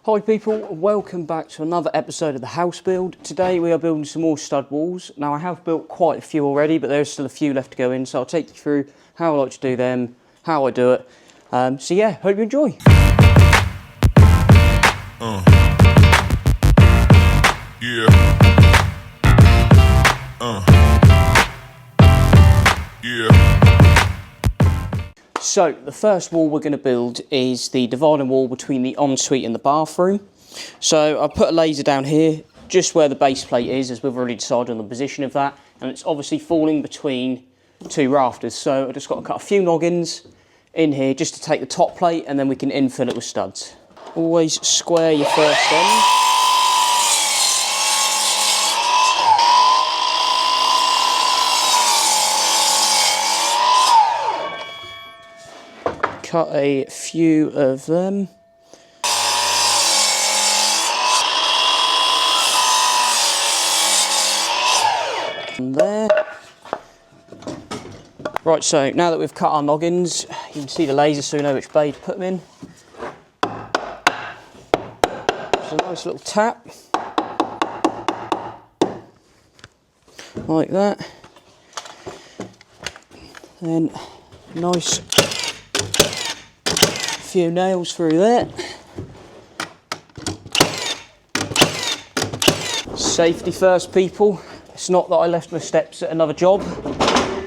Hi people, welcome back to another episode of the house build. Today we are building some more stud walls. Now I have built quite a few already, but there's still a few left to go in, so I'll take you through how I like to do them, how I do it. So yeah, hope you enjoy. So the first wall we're going to build is the dividing wall between the ensuite and the bathroom. So I put a laser down here, just where the base plate is, as we've already decided on the position of that, and it's obviously falling between two rafters. So I just got to cut a few noggins in here just to take the top plate, and then we can infill it with studs. Always square your first end. Cut a few of them. And there. Right, so now that we've cut our noggins, you can see the laser so you know which bay to put them in. Just a nice little tap. Like that. Then nice few nails through there. Safety first, people. It's not that I left my steps at another job.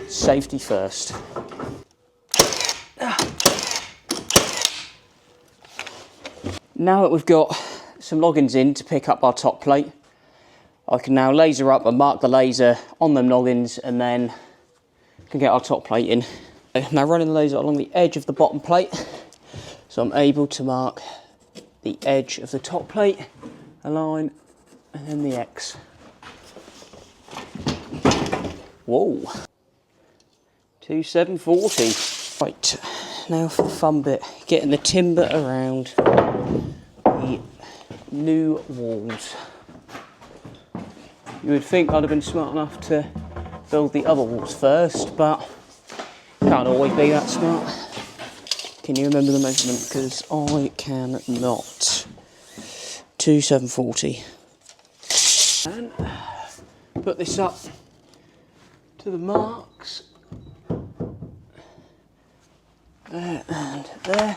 Safety first. Now that we've got some noggins in to pick up our top plate, I can now laser up and mark the laser on them noggins, and then can get our top plate in. Now running the laser along the edge of the bottom plate, so I'm able to mark the edge of the top plate, a line, and then the X. Whoa. 2740. Right, now for the fun bit, getting the timber around the new walls. You would think I'd have been smart enough to build the other walls first, but can't always be that smart. Can you remember the measurement? Because I cannot. 2740. And put this up to the marks. There and there.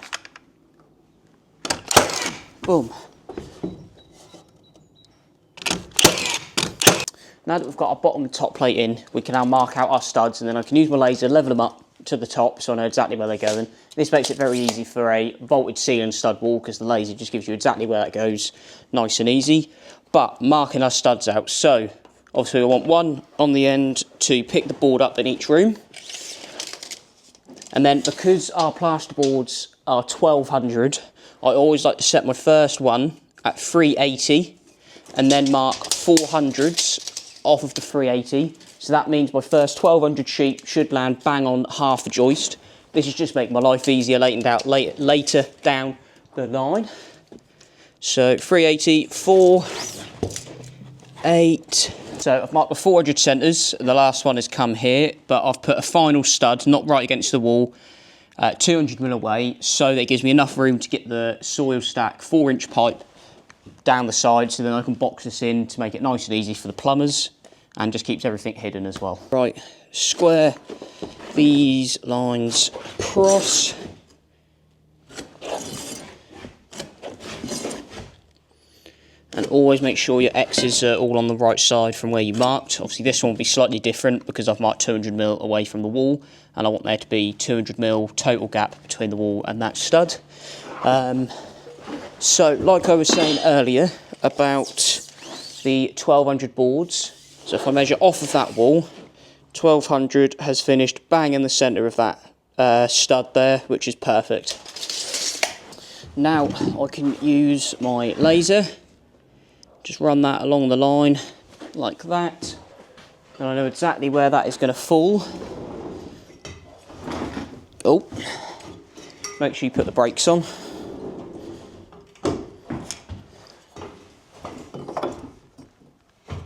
Boom. Now that we've got our bottom and top plate in, we can now mark out our studs, and then I can use my laser, level them up to the top so I know exactly where they're going. This makes it very easy for a vaulted ceiling stud wall, because the laser just gives you exactly where that goes, nice and easy. But marking our studs out, so obviously I want one on the end to pick the board up in each room, and then because our plasterboards are 1200, I always like to set my first one at 380 and then mark 400s off of the 380. So that means my first 1200 sheet should land bang on half the joist. This is just making my life easier later down the line. So 380, 4, 8. So I've marked the 400 centres. The last one has come here, but I've put a final stud, not right against the wall, 200mm away, so that gives me enough room to get the soil stack 4-inch pipe down the side, so then I can box this in to make it nice and easy for the plumbers, and just keeps everything hidden as well. Right, square these lines across. And always make sure your X's are all on the right side from where you marked. Obviously this one will be slightly different because I've marked 200mm away from the wall, and I want there to be 200mm total gap between the wall and that stud. So like I was saying earlier about the 1200 boards, so if I measure off of that wall, 1200 has finished bang in the centre of that stud there, which is perfect. Now I can use my laser, just run that along the line like that, and I know exactly where that is going to fall. Oh, make sure you put the brakes on.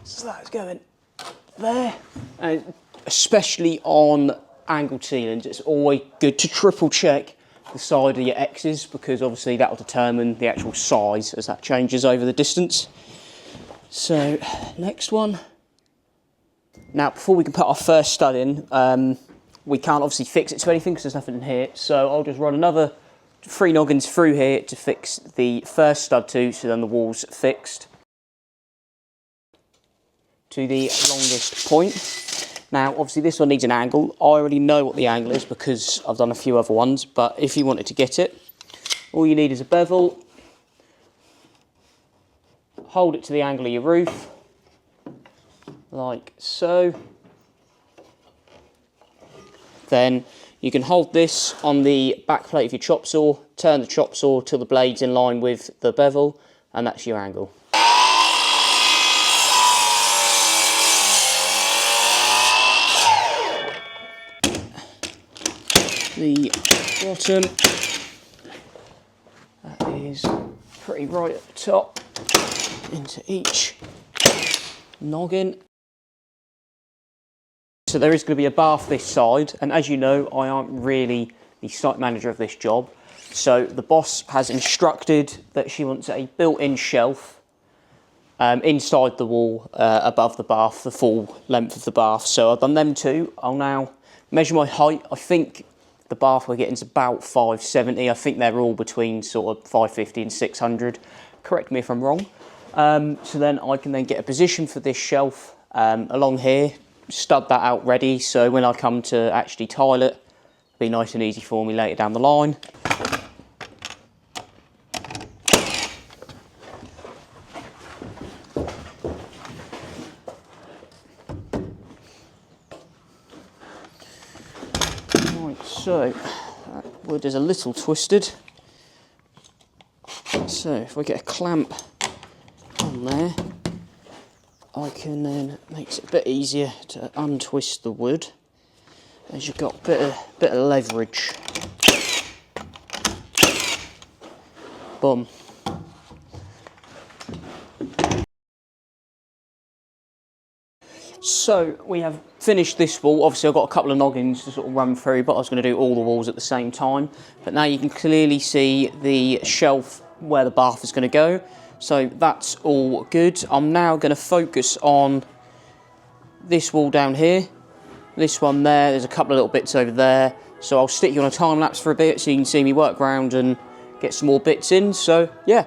So that's going there, and especially on angled ceilings, it's always good to triple check the side of your X's, because obviously that will determine the actual size as that changes over the distance. So next one. Now before we can put our first stud in, we can't obviously fix it to anything because there's nothing in here, so I'll just run another 3 noggins through here to fix the first stud to, so then the wall's fixed to the longest point. Now obviously this one needs an angle. I already know what the angle is because I've done a few other ones, but if you wanted to get it, all you need is a bevel, hold it to the angle of your roof, like so. Then you can hold this on the back plate of your chop saw, turn the chop saw till the blade's in line with the bevel, and that's your angle. The bottom, that is pretty right at the top, into each noggin. So there is going to be a bath this side, and as you know, I aren't really the site manager of this job. So the boss has instructed that she wants a built-in shelf inside the wall above the bath, the full length of the bath. So I've done them two. I'll now measure my height. I think the bath we're getting is about 570. I think they're all between sort of 550 and 600. Correct me if I'm wrong. So then I can then get a position for this shelf along here, stud that out ready, so when I come to actually tile it, it'll be nice and easy for me later down the line. Right, so that wood is a little twisted, so if I get a clamp on there, I can then, makes it a bit easier to untwist the wood as you've got a bit of leverage. Boom. So we have finished this wall. Obviously I've got a couple of noggins to sort of run through, but I was going to do all the walls at the same time. But now you can clearly see the shelf where the bath is going to go. So that's all good. I'm now going to focus on this wall down here, this one there, there's a couple of little bits over there. So I'll stick you on a time lapse for a bit so you can see me work around and get some more bits in. So yeah.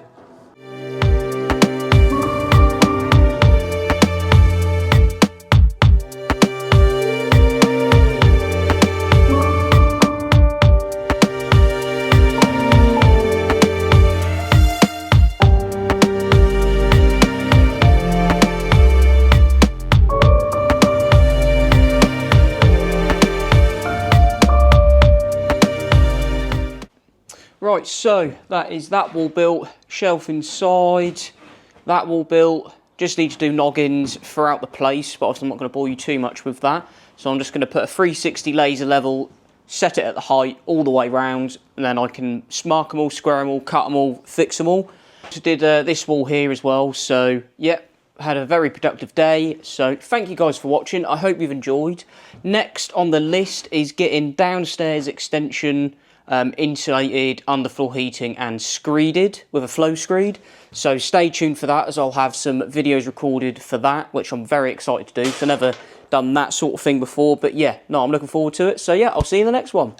Right, so that is that wall built, shelf inside, that wall built. Just need to do noggins throughout the place, but I'm not going to bore you too much with that. So I'm just going to put a 360 laser level, set it at the height all the way round, and then I can mark them all, square them all, cut them all, fix them all. Just did this wall here as well, so yeah, had a very productive day. So thank you guys for watching. I hope you've enjoyed. Next on the list is getting downstairs extension insulated, underfloor heating and screeded with a flow screed. So stay tuned for that, as I'll have some videos recorded for that, which I'm very excited to do. So I've never done that sort of thing before, but yeah, no, I'm looking forward to it. So yeah, I'll see you in the next one.